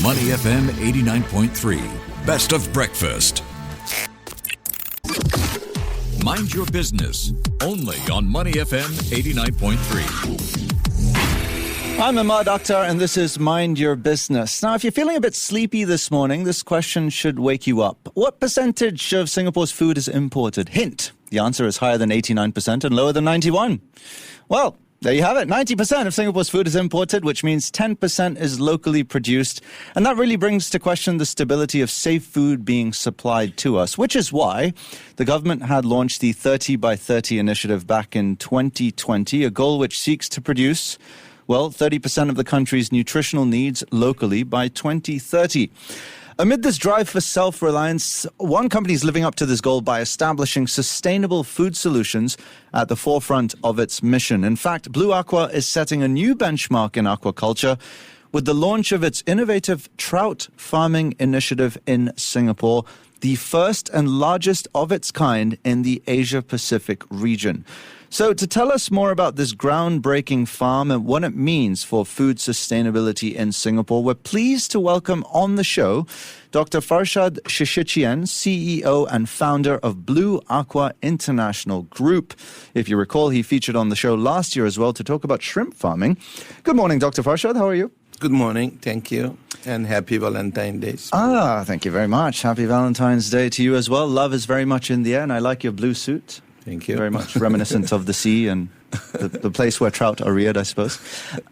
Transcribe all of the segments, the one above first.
Money FM 89.3. Best of breakfast. Mind your business. Only on Money FM 89.3. I'm Imad Akhtar, and this is Mind Your Business. Now, if you're feeling a bit sleepy this morning, this question should wake you up. What percentage of Singapore's food is imported? Hint, the answer is higher than 89% and lower than 91%. Well, there you have it. 90% of Singapore's food is imported, which means 10% is locally produced. And that really brings to question the stability of safe food being supplied to us, which is why the government had launched the 30 by 30 initiative back in 2020, a goal which seeks to produce 30% of the country's nutritional needs locally by 2030. Amid this drive for self-reliance, one company is living up to this goal by establishing sustainable food solutions at the forefront of its mission. In fact, Blue Aqua is setting a new benchmark in aquaculture with the launch of its innovative trout farming initiative in Singapore, the first and largest of its kind in the Asia-Pacific region. So to tell us more about this groundbreaking farm and what it means for food sustainability in Singapore, we're pleased to welcome on the show Dr. Farshad Shishehchian, CEO and founder of Blue Aqua International Group. If you recall, he featured on the show last year as well to talk about shrimp farming. Good morning, Dr. Farshad. How are you? Good morning. Thank you. And happy Valentine's Day. Thank you very much. Happy Valentine's Day to you as well. Love is very much in the air, and I like your blue suit. Thank you. Very much reminiscent of the sea and the place where trout are reared, I suppose.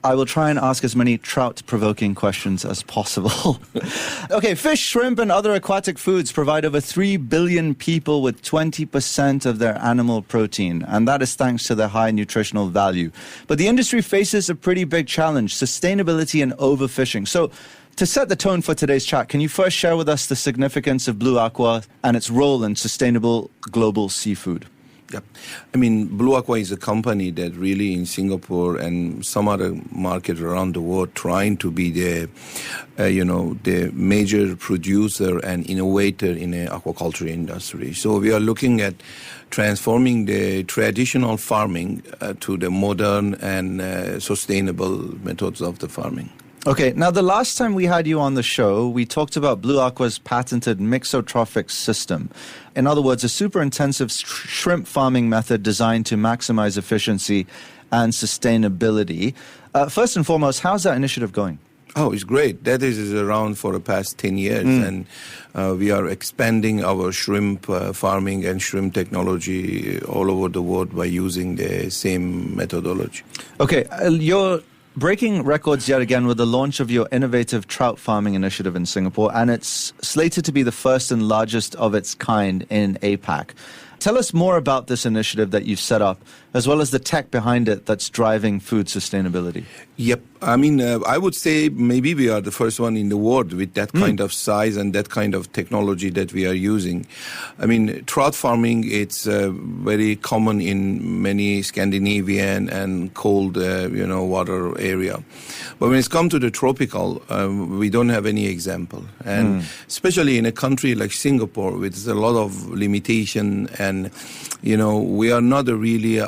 I will try and ask as many trout-provoking questions as possible. Okay, fish, shrimp, and other aquatic foods provide over 3 billion people with 20% of their animal protein, and that is thanks to their high nutritional value. But the industry faces a pretty big challenge, sustainability and overfishing. So, to set the tone for today's chat, can you first share with us the significance of Blue Aqua and its role in sustainable global seafood? Yeah. I mean, Blue Aqua is a company that really in Singapore and some other markets around the world trying to be the major producer and innovator in the aquaculture industry. So we are looking at transforming the traditional farming to the modern and sustainable methods of the farming. Okay, now the last time we had you on the show, we talked about Blue Aqua's patented Mixotrophic system. In other words, a super intensive shrimp farming method designed to maximize efficiency and sustainability. First and foremost, how's that initiative going? Oh, it's great. That is around for the past 10 years, and we are expanding our shrimp farming and shrimp technology all over the world by using the same methodology. Okay, you're breaking records yet again with the launch of your innovative trout farming initiative in Singapore, and it's slated to be the first and largest of its kind in APAC. Tell us more about this initiative that you've set up, as well as the tech behind it that's driving food sustainability. Yep. I mean, I would say maybe we are the first one in the world with that kind of size and that kind of technology that we are using. I mean, trout farming, it's very common in many Scandinavian and cold, water area. But when it's come to the tropical, we don't have any example. And especially in a country like Singapore, with a lot of limitation and, we are not a really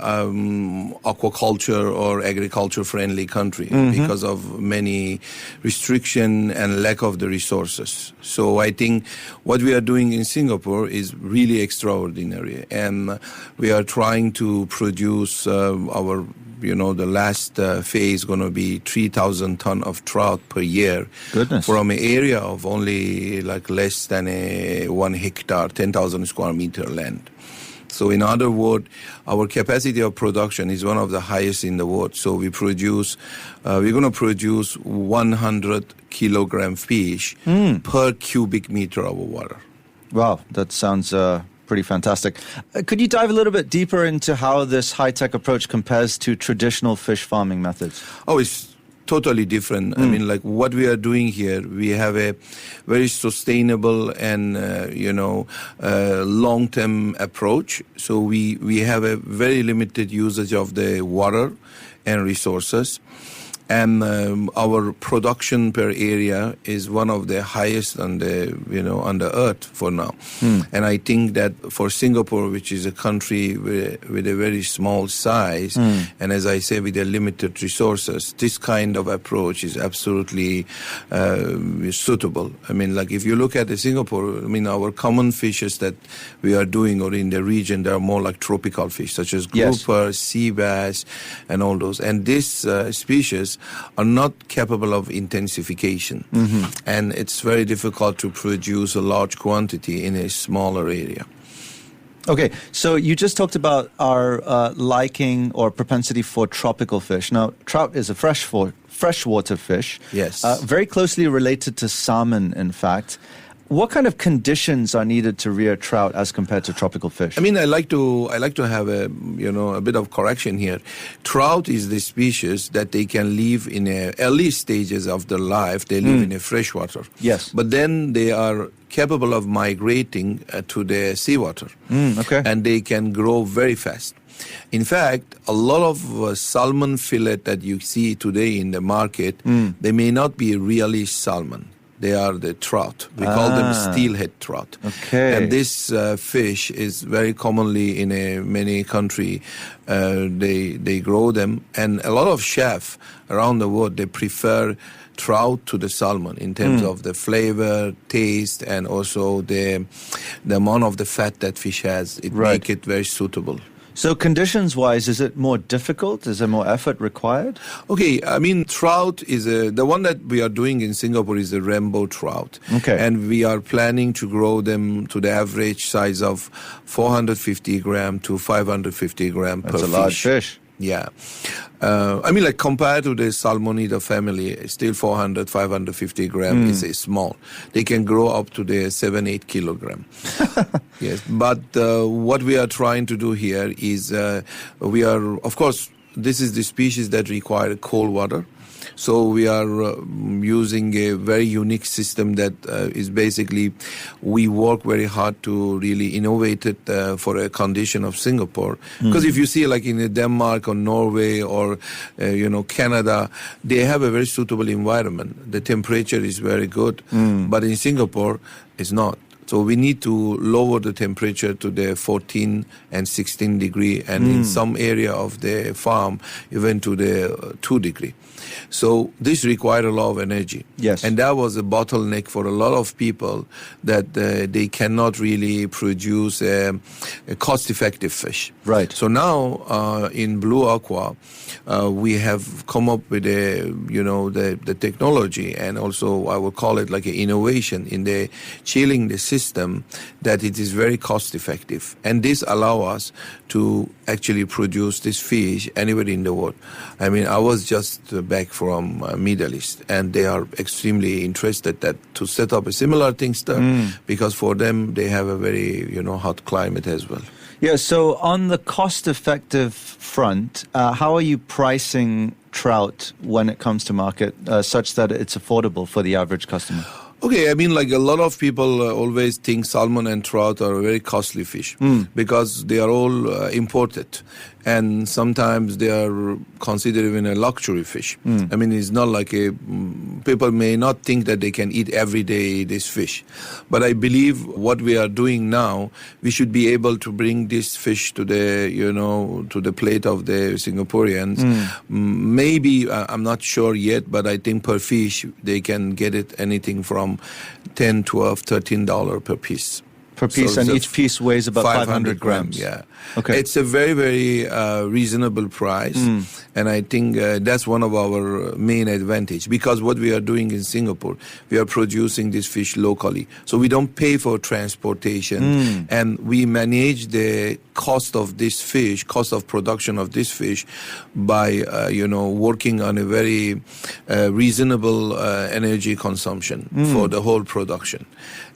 aquaculture or agriculture-friendly country because of many restriction and lack of the resources. So I think what we are doing in Singapore is really extraordinary. And we are trying to produce the last phase going to be 3,000 ton of trout per year. Goodness. From an area of only less than 1 hectare, 10,000 square meter land. So in other words, our capacity of production is one of the highest in the world. So we're going to produce 100 kilogram fish per cubic meter of water. Wow, that sounds pretty fantastic. Could you dive a little bit deeper into how this high-tech approach compares to traditional fish farming methods? Oh, it's totally different. I mean, what we are doing here, we have a very sustainable and, long-term approach. So we have a very limited usage of the water and resources. And our production per area is one of the highest on the earth for now. And I think that for Singapore, which is a country with a very small size, and as I say, with a limited resources, this kind of approach is absolutely suitable. I mean, like if you look at Singapore, I mean, our common fishes that we are doing or in the region, they are more like tropical fish, such as grouper, sea bass, and all those. And these species are not capable of intensification. And it's very difficult to produce a large quantity in a smaller area. Okay, so you just talked about our liking or propensity for tropical fish. Now, trout is a freshwater fish. Yes. Very closely related to salmon, in fact. What kind of conditions are needed to rear trout as compared to tropical fish? I mean, I like to have a bit of correction here. Trout is the species that they can live in early stages of their life. They live in a freshwater. Yes. But then they are capable of migrating to the seawater. Okay. And they can grow very fast. In fact, a lot of salmon fillet that you see today in the market, they may not be really salmon. They are the trout. We call them steelhead trout. Okay. And this fish is very commonly in many countries. They grow them. And a lot of chefs around the world, they prefer trout to the salmon in terms of the flavor, taste, and also the amount of the fat that fish has. It makes it very suitable. So conditions-wise, is it more difficult? Is there more effort required? Okay, I mean, trout is the one that we are doing in Singapore is the rainbow trout. Okay. And we are planning to grow them to the average size of 450 gram to 550 gram per fish. That's a large fish. Yeah. I mean, like compared to the Salmonida family, still 400, 550 gram is small. They can grow up to the 7-8 kilogram. Yes. But what we are trying to do here is we are, of course, this is the species that require cold water. So we are using a very unique system that is basically, we work very hard to really innovate it for a condition of Singapore. Because if you see like in Denmark or Norway or, Canada, they have a very suitable environment. The temperature is very good. But in Singapore, it's not. So we need to lower the temperature to the 14 and 16 degree, and in some area of the farm, even to the 2 degree. So this required a lot of energy. Yes. And that was a bottleneck for a lot of people, that they cannot really produce a cost-effective fish. Right. So now in Blue Aqua, we have come up with the technology, and also I would call it like an innovation in the chilling the system, that it is very cost-effective. And this allows us to actually produce this fish anywhere in the world. I mean, I was just back from Middle East, and they are extremely interested to set up a similar things there, because for them, they have a very, hot climate as well. Yeah, so on the cost-effective front, how are you pricing trout when it comes to market, such that it's affordable for the average customer? Okay, I mean, like a lot of people always think salmon and trout are very costly fish because they are all imported, and sometimes they are considered even a luxury fish. I mean, it's not like people may not think that they can eat every day this fish, but I believe what we are doing now, we should be able to bring this fish to the, to the plate of the Singaporeans. Maybe, I'm not sure yet, but I think per fish, they can get it anything from $10, $12, $13 per piece. Per piece, so, and each piece weighs about 500 grams. Yeah. Okay. It's a very, very reasonable price. And I think that's one of our main advantage, because what we are doing in Singapore, we are producing this fish locally. So we don't pay for transportation, and we manage the cost of this fish, cost of production of this fish by, working on a very reasonable energy consumption for the whole production.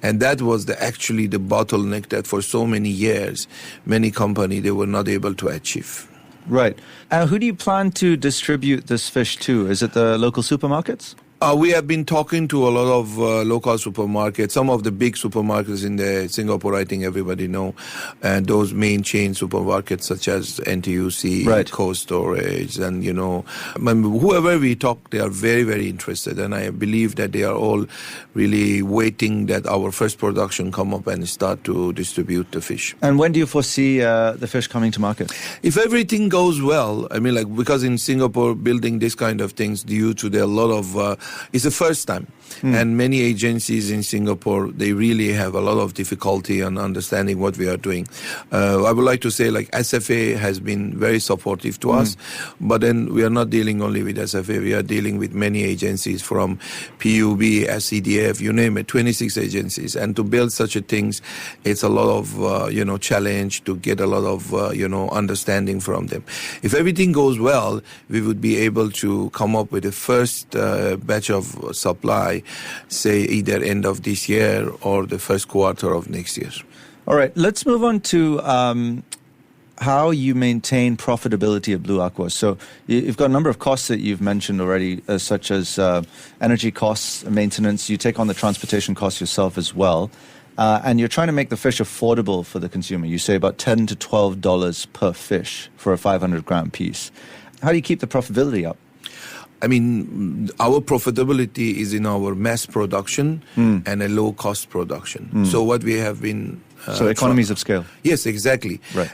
And that was actually the bottleneck that for so many years, many companies, they were not able to achieve. Right. Who do you plan to distribute this fish to? Is it the local supermarkets? We have been talking to a lot of local supermarkets, some of the big supermarkets in the Singapore, I think everybody know, and those main chain supermarkets such as NTUC, Right. Cold Storage, and, whoever we talk, they are very, very interested. And I believe that they are all really waiting that our first production come up and start to distribute the fish. And when do you foresee the fish coming to market? If everything goes well, because in Singapore, building this kind of things due to a lot of, it's the first time. And many agencies in Singapore, they really have a lot of difficulty on understanding what we are doing. I would like to say, SFA has been very supportive to us, but then we are not dealing only with SFA. We are dealing with many agencies from PUB, SCDF, you name it, 26 agencies. And to build such a things, it's a lot of, challenge to get a lot of, understanding from them. If everything goes well, we would be able to come up with the first batch of supply, say either end of this year or the first quarter of next year. All right, let's move on to how you maintain profitability at Blue Aqua. So you've got a number of costs that you've mentioned already, such as energy costs, maintenance. You take on the transportation costs yourself as well. And you're trying to make the fish affordable for the consumer. You say about $10 to $12 per fish for a 500-gram piece. How do you keep the profitability up? Our profitability is in our mass production and a low-cost production. So what we have been... so economies of scale. Yes, exactly. Right.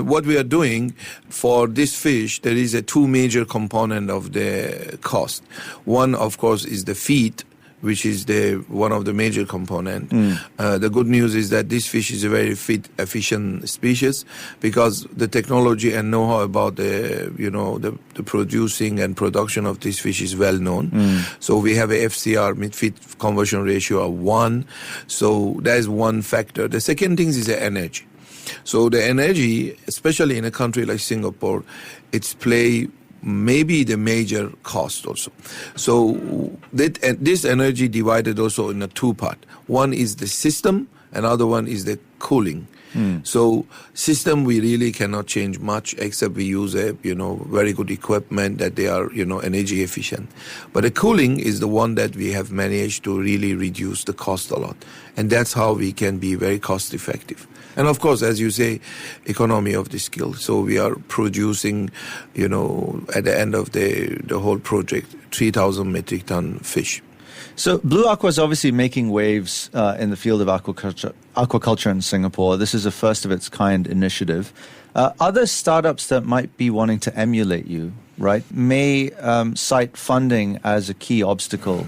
What we are doing for this fish, there is a two major component of the cost. One, of course, is the feed, which is one of the major component. The good news is that this fish is a very efficient species because the technology and know-how about the producing and production of this fish is well known. So we have a FCR, mid-feed conversion ratio of 1. So that is one factor. The second thing is the energy. So the energy, especially in a country like Singapore, it's maybe the major cost also. So this energy divided also in a two-part. One is the system, another one is the cooling. So system we really cannot change much except we use a very good equipment that they are energy efficient. But the cooling is the one that we have managed to really reduce the cost a lot, and that's how we can be very cost effective. And of course, as you say, economy of the skill. So we are producing, at the end of the whole project, 3,000 metric ton fish. So Blue Aqua is obviously making waves in the field of aquaculture in Singapore. This is a first of its kind initiative. Other startups that might be wanting to emulate you, right, may cite funding as a key obstacle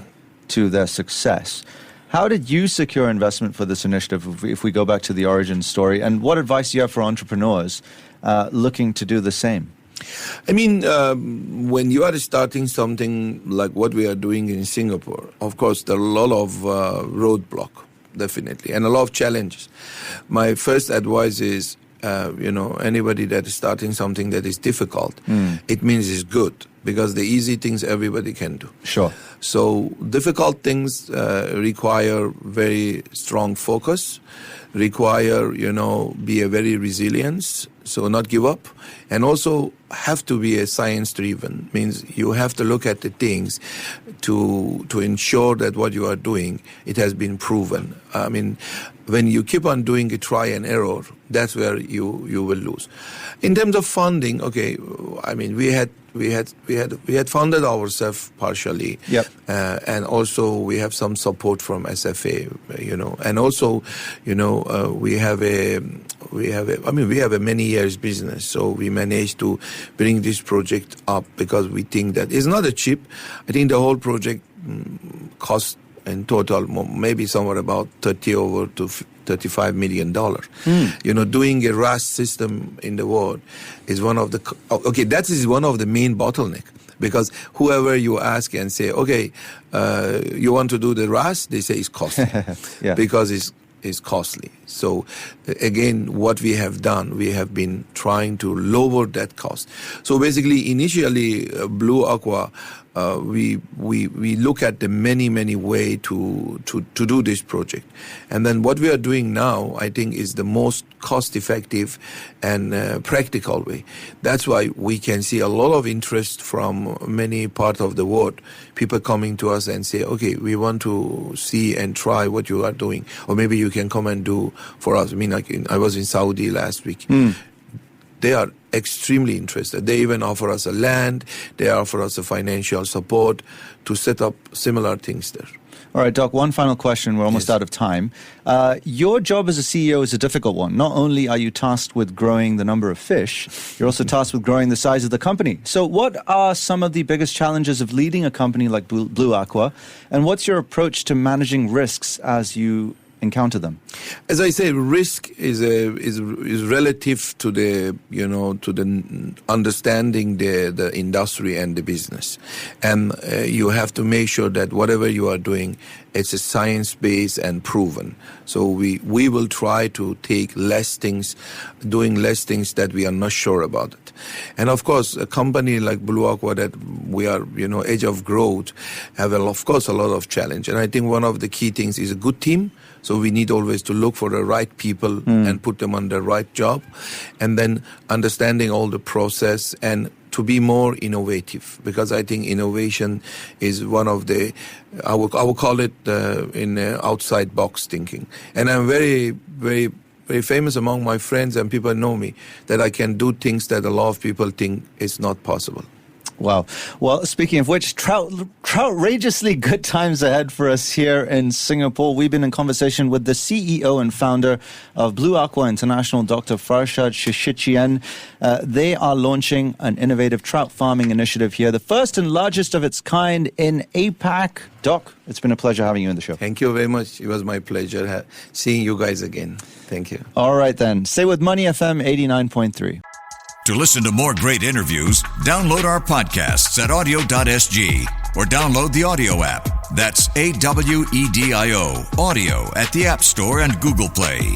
to their success. How did you secure investment for this initiative if we go back to the origin story? And what advice do you have for entrepreneurs looking to do the same? When you are starting something like what we are doing in Singapore, of course, there are a lot of roadblock, definitely, and a lot of challenges. My first advice is, anybody that is starting something that is difficult, it means it's good, because the easy things everybody can do. Sure. So difficult things require very strong focus, require, be a very resilience, so not give up, and also have to be a science-driven. Means you have to look at the things to ensure that what you are doing, it has been proven. When you keep on doing a try and error, that's where you will lose. In terms of funding, we had funded ourselves partially. Yep. And also we have some support from SFA, and also, we have a many years business, so we managed to bring this project up because we think that it's not a cheap. I think the whole project cost in total maybe somewhere about $30 to $35 million. Doing a RAS system in the world is one of that is one of the main bottleneck. Because whoever you ask and say, you want to do the RAS, they say it's costly. Yeah. Because it's costly. So again, what we have done, we have been trying to lower that cost. So basically, initially, Blue Aqua, we look at the many way to do this project. And then what we are doing now, I think, is the most cost-effective and practical way. That's why we can see a lot of interest from many parts of the world. People coming to us and say, okay, we want to see and try what you are doing. Or maybe you can come and do for us. I mean, I was in Saudi last week. They are extremely interested. They even offer us a land. They offer us a financial support to set up similar things there. All right, Doc, one final question. We're almost out of time. Your job as a CEO is a difficult one. Not only are you tasked with growing the number of fish, you're also tasked with growing the size of the company. So what are some of the biggest challenges of leading a company like Blue Aqua? And what's your approach to managing risks as you encounter them? As I say, risk is relative to the understanding the industry and the business, and you have to make sure that whatever you are doing, it's a science-based and proven. So we will try to take doing less things that we are not sure about it. And of course, a company like Blue Aqua that we are, edge of growth, have of course a lot of challenge. And I think one of the key things is a good team. So we need always to look for the right people and put them on the right job, and then understanding all the process and to be more innovative, because I think innovation is one of the, I will call it in outside box thinking. And I'm very, very, very famous among my friends, and people know me, that I can do things that a lot of people think is not possible. Wow. Well, speaking of which, outrageously good times ahead for us here in Singapore. We've been in conversation with the CEO and founder of Blue Aqua International, Dr. Farshad Shishehchian. They are launching an innovative trout farming initiative here, the first and largest of its kind in APAC. Doc, it's been a pleasure having you on the show. Thank you very much. It was my pleasure seeing you guys again. Thank you. All right, then. Stay with Money FM 89.3. To listen to more great interviews, download our podcasts at audio.sg or download the audio app. That's AWEDIO, audio at the App Store and Google Play.